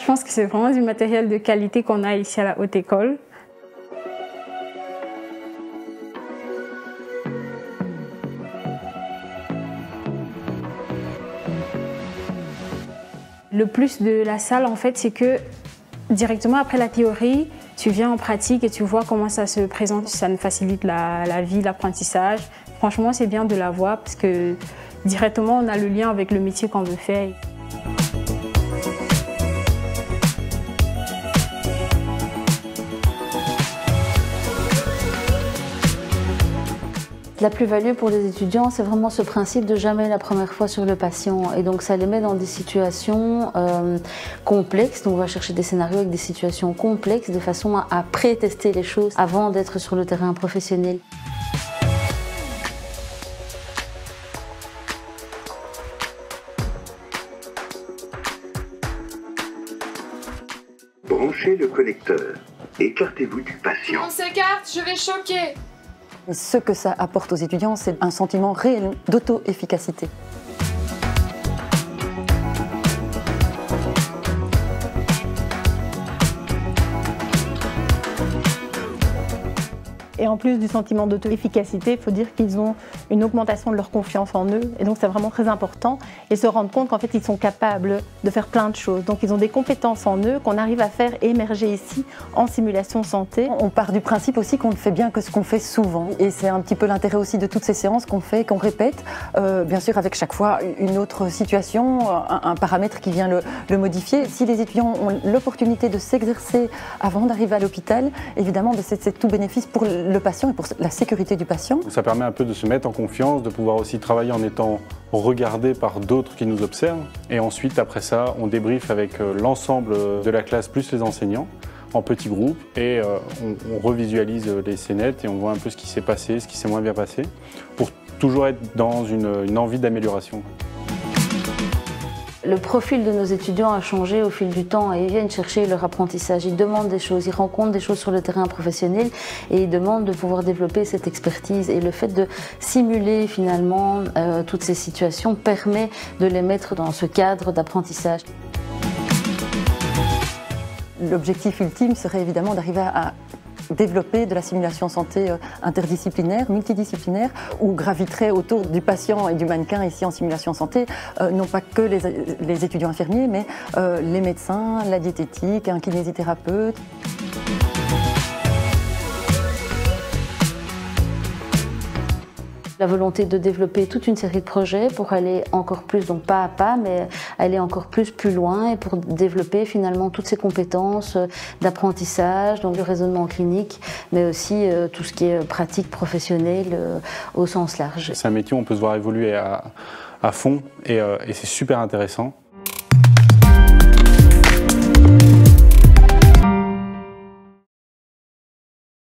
Je pense que c'est vraiment du matériel de qualité qu'on a ici à la Haute École. Le plus de la salle, en fait, c'est que directement après la théorie, tu viens en pratique et tu vois comment ça se présente. Ça nous facilite la vie, l'apprentissage. Franchement, c'est bien de la voir parce que directement, on a le lien avec le métier qu'on veut faire. La plus-value pour les étudiants, c'est vraiment ce principe de jamais la première fois sur le patient. Et donc ça les met dans des situations complexes. Donc on va chercher des scénarios avec des situations complexes de façon à pré-tester les choses avant d'être sur le terrain professionnel. Branchez le connecteur. Écartez-vous du patient. On s'écarte, je vais choquer. Ce que ça apporte aux étudiants, c'est un sentiment réel d'auto-efficacité. Et en plus du sentiment d'auto-efficacité, il faut dire qu'ils ont une augmentation de leur confiance en eux. Et donc c'est vraiment très important. Et se rendre compte qu'en fait ils sont capables de faire plein de choses. Donc ils ont des compétences en eux qu'on arrive à faire émerger ici en simulation santé. On part du principe aussi qu'on ne fait bien que ce qu'on fait souvent. Et c'est un petit peu l'intérêt aussi de toutes ces séances qu'on fait, qu'on répète. Bien sûr avec chaque fois une autre situation, un paramètre qui vient le modifier. Si les étudiants ont l'opportunité de s'exercer avant d'arriver à l'hôpital, évidemment c'est tout bénéfice pour le patient et pour la sécurité du patient. Ça permet un peu de se mettre en confiance, de pouvoir aussi travailler en étant regardé par d'autres qui nous observent. Et ensuite, après ça, on débriefe avec l'ensemble de la classe plus les enseignants en petits groupes et on revisualise les scénettes et on voit un peu ce qui s'est passé, ce qui s'est moins bien passé, pour toujours être dans une envie d'amélioration. Le profil de nos étudiants a changé au fil du temps et ils viennent chercher leur apprentissage. Ils demandent des choses, ils rencontrent des choses sur le terrain professionnel et ils demandent de pouvoir développer cette expertise. Et le fait de simuler finalement toutes ces situations permet de les mettre dans ce cadre d'apprentissage. L'objectif ultime serait évidemment d'arriver à développer de la simulation santé interdisciplinaire, multidisciplinaire, où graviteraient autour du patient et du mannequin ici en simulation santé, non pas que les étudiants infirmiers, mais les médecins, la diététique, un kinésithérapeute. La volonté de développer toute une série de projets pour aller encore plus, donc pas à pas, mais aller encore plus loin et pour développer finalement toutes ces compétences d'apprentissage, donc du raisonnement clinique, mais aussi tout ce qui est pratique professionnelle au sens large. C'est un métier où on peut se voir évoluer à fond et c'est super intéressant.